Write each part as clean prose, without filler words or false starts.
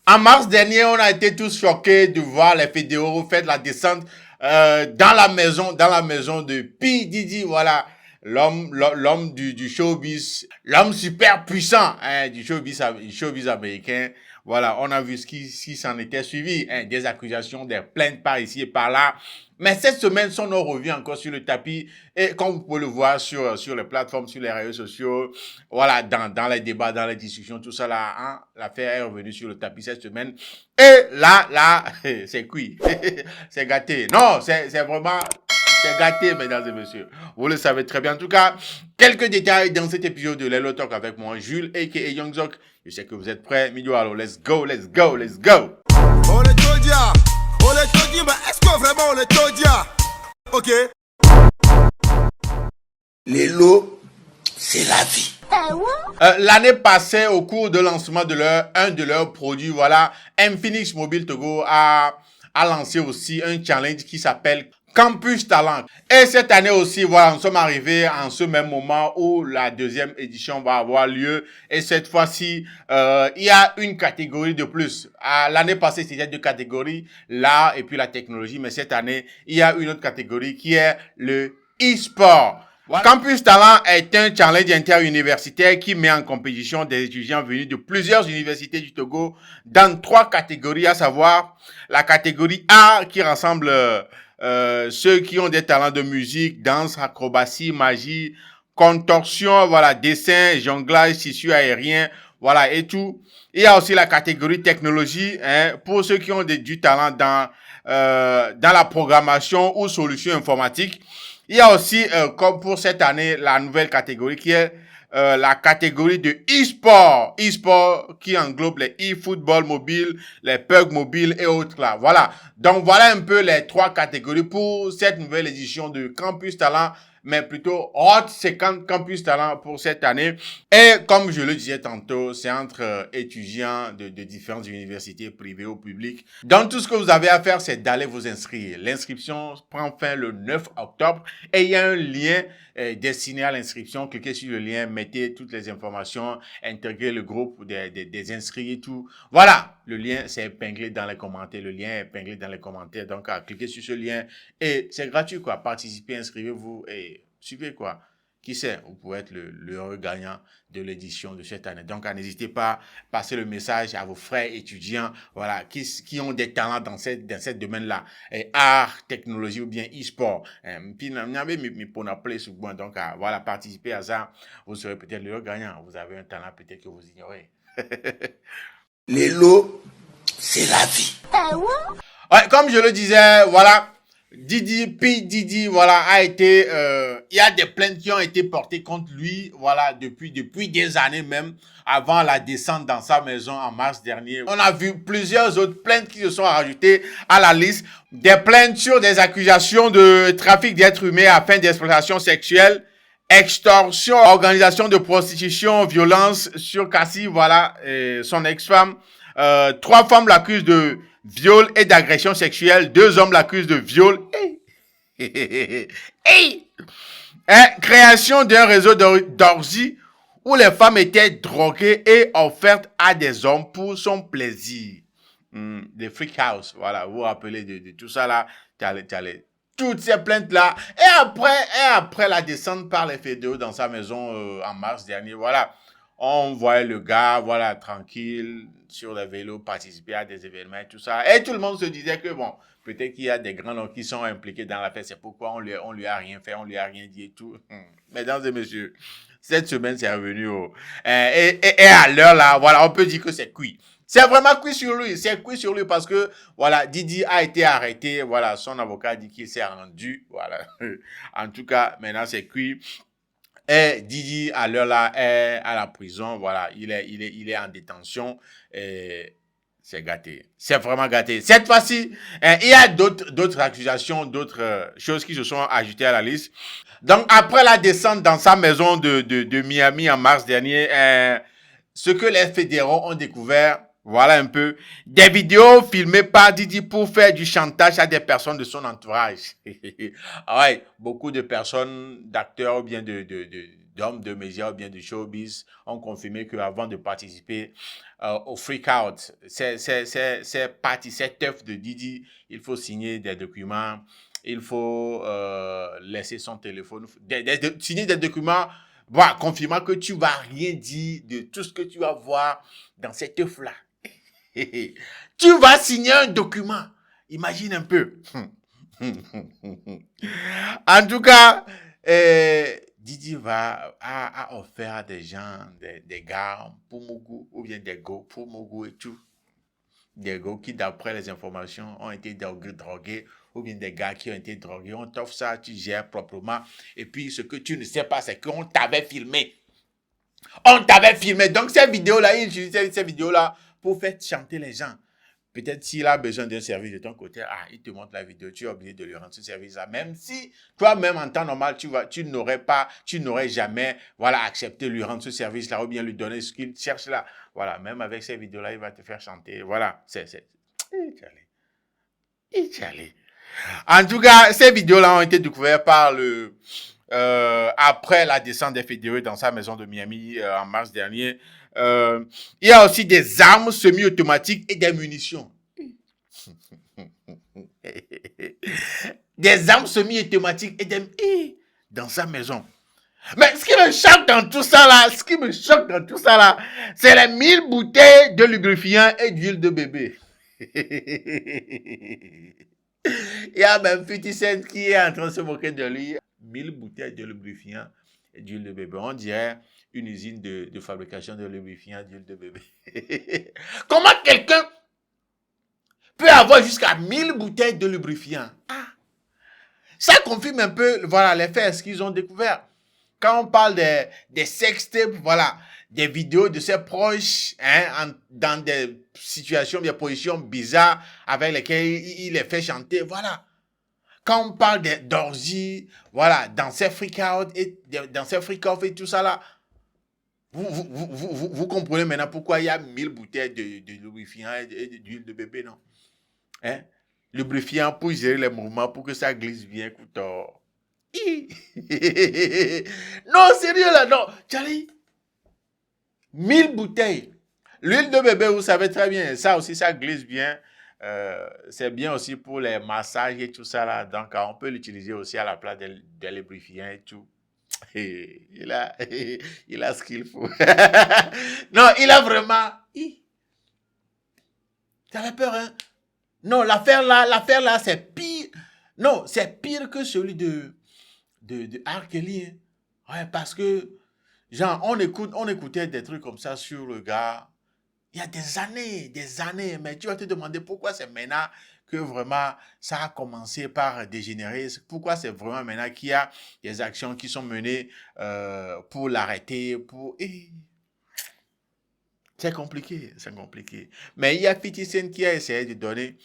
En mars dernier, on a été tous choqués de voir les fédéraux faire la descente dans la maison de P. Diddy, voilà, l'homme du showbiz, l'homme super puissant du showbiz américain. Voilà, on a vu ce qui s'en était suivi, hein, des accusations, des plaintes par ici et par là. Mais cette semaine, son nom revient encore sur le tapis. Et comme vous pouvez le voir sur les plateformes, sur les réseaux sociaux, voilà, dans les débats, dans les discussions, tout ça là, hein, l'affaire est revenue sur le tapis cette semaine. Et là, c'est cuit. C'est gâté. Non, c'est vraiment, c'est gâté, mesdames et messieurs. Vous le savez très bien. En tout cas, quelques détails dans cet épisode de Lelo Talk avec moi, Jules, a.k.a. Youngzok. Je sais que vous êtes prêts. Midio, alors, let's go, let's go, let's go. On les dit, mais est-ce que vraiment on les dit? Ok. Les lots, c'est la vie. L'année passée, au cours de lancement de un de leurs produits, voilà, Infinix Mobile Togo a lancé aussi un challenge qui s'appelle Campus Talent. Et cette année aussi, voilà, nous sommes arrivés en ce même moment où la deuxième édition va avoir lieu. Et cette fois-ci, il y a une catégorie de plus. L'année passée, c'était deux catégories, l'art et puis la technologie. Mais cette année, il y a une autre catégorie qui est le e-sport. Voilà. Campus Talent est un challenge interuniversitaire qui met en compétition des étudiants venus de plusieurs universités du Togo dans trois catégories, à savoir la catégorie art qui rassemble ceux qui ont des talents de musique, danse, acrobatie, magie, contorsion, voilà, dessin, jonglage, tissu aérien, voilà, et tout. Il y a aussi la catégorie technologie, hein, pour ceux qui ont du talent dans la programmation ou solutions informatiques. Il y a aussi, comme pour cette année, la nouvelle catégorie qui est la catégorie de e-sport. E-sport qui englobe les e-football mobile, les PUBG mobile et autres là. Voilà. Donc voilà un peu les trois catégories pour cette nouvelle édition de Campus Talent, mais plutôt Hot 50 Campus Talent pour cette année. Et comme je le disais tantôt, c'est entre étudiants de différentes universités privées ou publiques. Donc tout ce que vous avez à faire, c'est d'aller vous inscrire. L'inscription prend fin le 9 octobre et il y a un lien destiné à l'inscription. Cliquez sur le lien, mettez toutes les informations, intégrez le groupe des inscrits et tout. Voilà, le lien c'est épinglé dans les commentaires. Le lien est épinglé dans les commentaires. Donc cliquez sur ce lien et c'est gratuit quoi. Participez, inscrivez-vous et suivez quoi. Qui sait, vous pouvez être le gagnant de l'édition de cette année. Donc, n'hésitez pas à passer le message à vos frères étudiants, voilà, qui ont des talents dans cette domaine-là. Art, technologie ou bien e-sport. Puis, vous avez mis pour appeler sur moi. Donc, voilà, participez à ça. Vous serez peut-être le gagnant. Vous avez un talent peut-être que vous ignorez. Les lots, c'est la vie. Ouais, comme je le disais, voilà. Didi, voilà, il y a des plaintes qui ont été portées contre lui, voilà, depuis des années même, avant la descente dans sa maison en mars dernier. On a vu plusieurs autres plaintes qui se sont rajoutées à la liste, des plaintes sur des accusations de trafic d'êtres humains à fin d'exploitation sexuelle, extorsion, organisation de prostitution, violence sur Cassie, voilà, son ex-femme. Trois femmes l'accusent de viol et d'agression sexuelle. Deux hommes l'accusent de viol. Création d'un réseau d'orgies où les femmes étaient droguées et offertes à des hommes pour son plaisir. Des freak house, voilà, vous vous rappelez de tout ça là, toutes ces plaintes là, et après la descente par les fédéraux dans sa maison en mars dernier, voilà, on voyait le gars, voilà, tranquille, sur le vélo, participer à des événements et tout ça. Et tout le monde se disait que, bon, peut-être qu'il y a des grands noms qui sont impliqués dans l'affaire. C'est pourquoi on lui a rien fait, on lui a rien dit et tout. Mesdames et messieurs, cette semaine, c'est revenu et à l'heure là, voilà, on peut dire que c'est cuit. C'est vraiment cuit sur lui. C'est cuit sur lui parce que, voilà, Didi a été arrêté. Voilà, son avocat dit qu'il s'est rendu. Voilà. En tout cas, maintenant, c'est cuit. Et Didi, à l'heure là, est à la prison. Voilà, il est en détention. Et c'est gâté. C'est vraiment gâté. Cette fois-ci, il y a d'autres accusations, d'autres choses qui se sont ajoutées à la liste. Donc, après la descente dans sa maison de Miami en mars dernier, ce que les fédéraux ont découvert, voilà un peu, des vidéos filmées par Didi pour faire du chantage à des personnes de son entourage. Ah ouais, beaucoup de personnes, d'acteurs ou bien d'hommes de médias ou bien de showbiz ont confirmé qu'avant de participer au freak out. C'est parti, c'est œuf de Didi. Il faut signer des documents. Il faut laisser son téléphone. Signer des documents, voilà, confirmant que tu vas rien dire de tout ce que tu vas voir dans cet œuf-là. Tu vas signer un document. Imagine un peu. En tout cas, Didi a offert à des gens, des gars pour Mougou, ou bien des go pour Mougou et tout. Des gars qui, d'après les informations, ont été drogués, ou bien des gars qui ont été drogués. On t'offre ça, tu gères proprement. Et puis, ce que tu ne sais pas, c'est qu'on t'avait filmé. On t'avait filmé. Donc, cette vidéo-là, il utilisait cette vidéo-là pour faire chanter les gens. Peut-être s'il a besoin d'un service de ton côté, il te montre la vidéo, tu es obligé de lui rendre ce service-là. Même si toi-même, en temps normal, tu n'aurais jamais, voilà, accepté lui rendre ce service-là ou bien lui donner ce qu'il cherche là. Voilà, même avec ces vidéos-là, il va te faire chanter. Voilà, En tout cas, ces vidéos-là ont été découvertes par après la descente des fédérés dans sa maison de Miami en mars dernier. Il y a aussi des armes semi-automatiques et des munitions. Des armes semi-automatiques et des dans sa maison. Mais ce qui me choque dans tout ça là, c'est les 1000 bouteilles de lubrifiant et d'huile de bébé. Il y a même 50 Cent qui est en train de se moquer de lui. 1000 bouteilles de lubrifiant et d'huile de bébé. On dirait une usine de fabrication de lubrifiant et d'huile de bébé. Comment quelqu'un peut avoir jusqu'à 1000 bouteilles de lubrifiant? Ça confirme un peu, voilà, les faits, ce qu'ils ont découvert. Quand on parle des sextapes, voilà, des vidéos de ses proches, dans des situations, des positions bizarres avec lesquelles il les fait chanter, voilà. Quand on parle d'orgies, voilà, dans ses freak out et dans ses freak off et tout ça là, vous comprenez maintenant pourquoi il y a 1000 bouteilles de lubrifiant et d'huile de bébé, non? Lubrifiant pour gérer les mouvements, pour que ça glisse bien, écoute. Non, sérieux là, non. Charlie, 1000 bouteilles. L'huile de bébé, vous savez très bien, ça aussi, ça glisse bien. C'est bien aussi pour les massages et tout ça là. Donc, on peut l'utiliser aussi à la place des lubrifiants et tout. Il a ce qu'il faut. Non, il a vraiment... T'avais peur, hein? Non, l'affaire là, c'est pire. Non, c'est pire que celui de R. Kelly. Hein. Ouais, parce que, genre, on écoutait des trucs comme ça sur le gars. Il y a des années. Mais tu vas te demander pourquoi c'est maintenant que vraiment ça a commencé par dégénérer. Pourquoi c'est vraiment maintenant qu'il y a des actions qui sont menées pour l'arrêter, C'est compliqué. Mais il y a 50 Cent qui a essayé de donner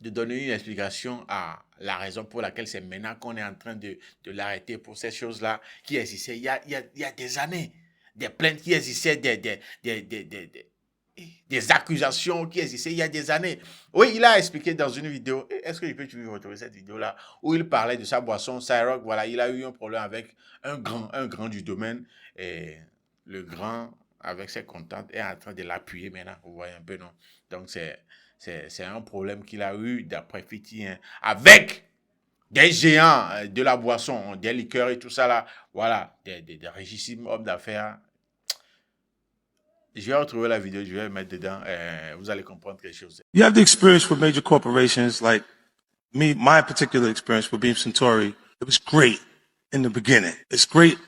une explication à la raison pour laquelle c'est maintenant qu'on est en train de l'arrêter pour ces choses-là qui existaient il y a des années. Des plaintes qui existaient, des accusations qui existaient il y a des années. Oui, il a expliqué dans une vidéo, est-ce que je peux retrouver cette vidéo-là, où il parlait de sa boisson, Ciroc, voilà, il a eu un problème avec un grand du domaine, et le grand, avec ses contacts, est en train de l'appuyer maintenant, vous voyez un peu, non? Donc, c'est un problème qu'il a eu, d'après Fiti, hein, avec des géants de la boisson, des liqueurs et tout ça là, voilà, des richissimes hommes d'affaires. Je vais retrouver la vidéo, je vais la mettre dedans, vous allez comprendre quelque chose. You have the experience with major corporations, like my particular experience with Beam Centauri, it was great in the beginning. It's great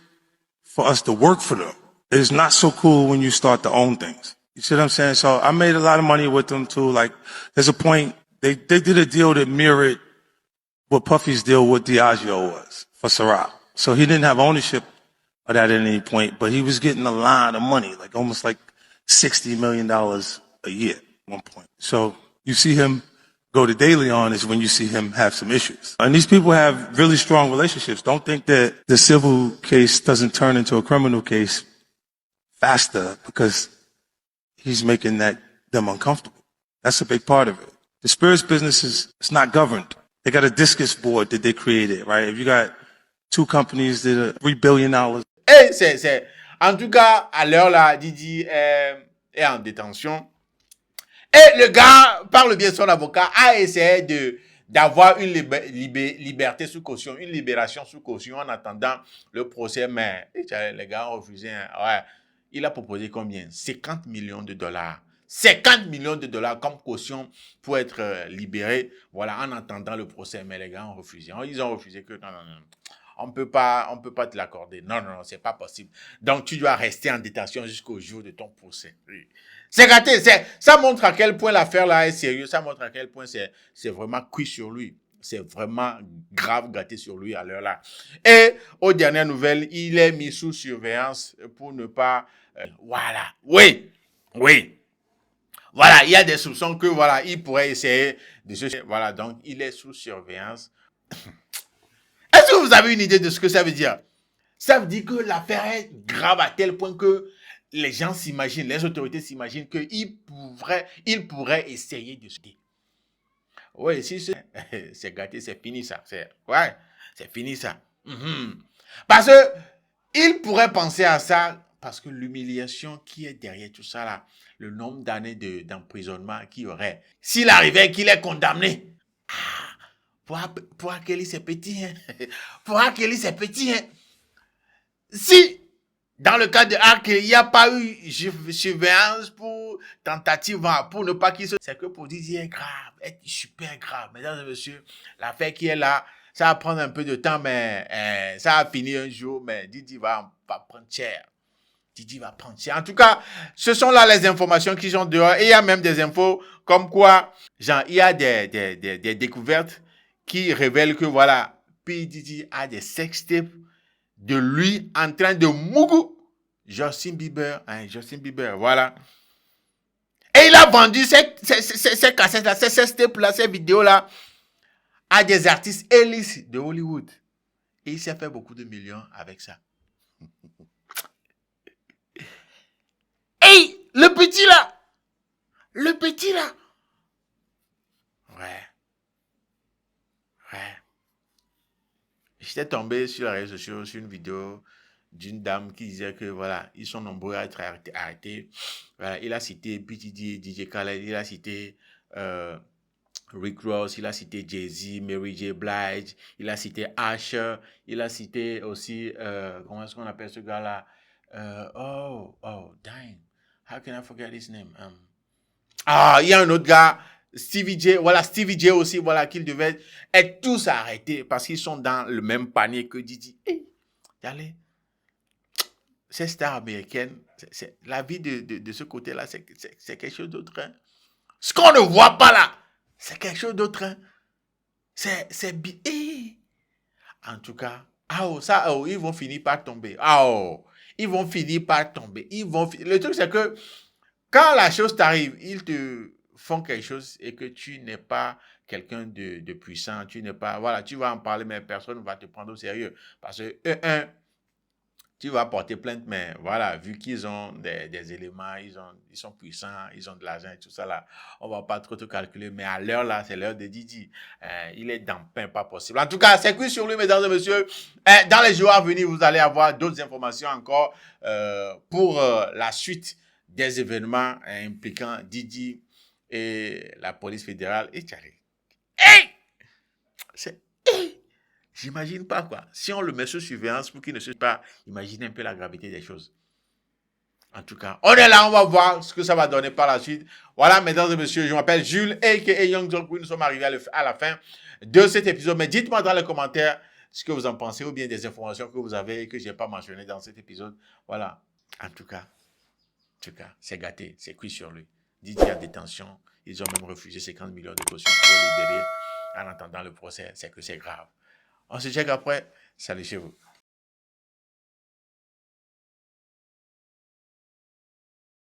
for us to work for them. It is not so cool when you start to own things. You see what I'm saying? So I made a lot of money with them too. Like, there's a point, they did a deal that mirrored what Puffy's deal with Diageo was for Ciroc. So he didn't have ownership of that at any point, but he was getting a lot of money, like almost like $60 million a year at one point. So you see him go to De Leon is when you see him have some issues. And these people have really strong relationships. Don't think that the civil case doesn't turn into a criminal case faster because he's making them uncomfortable. That's a big part of it. The spirits business it's not governed. They got a discus board that they created, right? If you got two companies that are $3 billion. En tout cas, à l'heure là, Didi est en détention. Et le gars, par le biais de son avocat, a essayé d'avoir une liberté sous caution, une libération sous caution en attendant le procès. Mais les gars ont refusé. Hein. Ouais. Il a proposé combien? 50 millions de dollars. 50 millions de dollars comme caution pour être libéré, voilà, en attendant le procès. Mais les gars ont refusé. Ils ont refusé que non. On peut pas te l'accorder. Non, c'est pas possible. Donc, tu dois rester en détention jusqu'au jour de ton procès. Oui. C'est gâté. Ça montre à quel point l'affaire là est sérieuse. Ça montre à quel point c'est vraiment cuit sur lui. C'est vraiment grave gâté sur lui à l'heure là. Et aux dernières nouvelles, il est mis sous surveillance pour ne pas... voilà. Oui. Voilà, il y a des soupçons que, voilà, il pourrait essayer de se... Voilà, donc, il est sous surveillance. Est-ce que vous avez une idée de ce que ça veut dire? Ça veut dire que l'affaire est grave à tel point que les gens s'imaginent, les autorités s'imaginent qu'il pourrait essayer de se dire. Oui, si c'est gâté, c'est fini ça. C'est fini ça. Parce que il pourrait penser à ça, parce que l'humiliation qui est derrière tout ça là, le nombre d'années d'emprisonnement qu'il y aurait, s'il arrivait qu'il est condamné, pour accueillir ses petits, Si, dans le cas de Arc, il n'y a pas eu surveillance pour tentative, pour ne pas qu'il se... C'est que pour dire, est grave, est super grave. Mesdames et messieurs, l'affaire qui est là, ça va prendre un peu de temps, mais ça va finir un jour, mais Didi va prendre cher. En tout cas, ce sont là les informations qui sont dehors. Et il y a même des infos comme quoi, genre, il y a des découvertes qui révèlent que, voilà, P. Diddy a des sextapes de lui en train de mougou Justin Bieber, voilà. Et il a vendu ces cassettes-là, ces sextapes-là, ces vidéos-là à des artistes élites de Hollywood. Et il s'est fait beaucoup de millions avec ça. Hey, le petit là. Ouais. J'étais tombé sur les réseaux sociaux sur une vidéo d'une dame qui disait que voilà, ils sont nombreux à être arrêtés. Voilà, il a cité PTD, DJ Khaled, il a cité Rick Ross, il a cité Jay-Z, Mary J. Blige, il a cité Usher, il a cité aussi, comment est-ce qu'on appelle ce gars-là? Dang. How can I forget his name? Il y a un autre gars, Stevie J aussi, voilà, qu'ils devaient être tous arrêtés parce qu'ils sont dans le même panier que Didi. Allez, ces stars américaines, la vie de ce côté-là, c'est quelque chose d'autre. Hein. Ce qu'on ne voit pas là, c'est quelque chose d'autre. Hein. C'est bien. En tout cas, ils vont finir par tomber. Ils vont finir par tomber. Le truc, c'est que quand la chose t'arrive, ils te font quelque chose et que tu n'es pas quelqu'un de puissant, tu n'es pas, voilà, tu vas en parler, mais personne ne va te prendre au sérieux. Parce que, tu vas porter plainte, mais voilà, vu qu'ils ont des éléments, ils sont puissants, ils ont de l'argent et tout ça là, on va pas trop te calculer, mais à l'heure là, c'est l'heure de Didi. Il est dans le pain, pas possible. En tout cas, c'est cuit sur lui, mesdames et messieurs. Dans les jours à venir, vous allez avoir d'autres informations encore pour la suite des événements impliquant Didi et la police fédérale et Tchari. J'imagine pas quoi. Si on le met sous surveillance pour qu'il ne se pas, imaginez un peu la gravité des choses. En tout cas, on est là, on va voir ce que ça va donner par la suite. Voilà, mesdames et messieurs, je m'appelle Jules, a.k.a. Young Jong. Nous sommes arrivés à la fin de cet épisode. Mais dites-moi dans les commentaires ce que vous en pensez ou bien des informations que vous avez et que je n'ai pas mentionnées dans cet épisode. Voilà. En tout cas, c'est gâté, c'est cuit sur lui. Didier en détention. Ils ont même refusé 50 millions de cautions pour le libérer en attendant le procès. C'est que c'est grave. On se check après. Salut chez vous.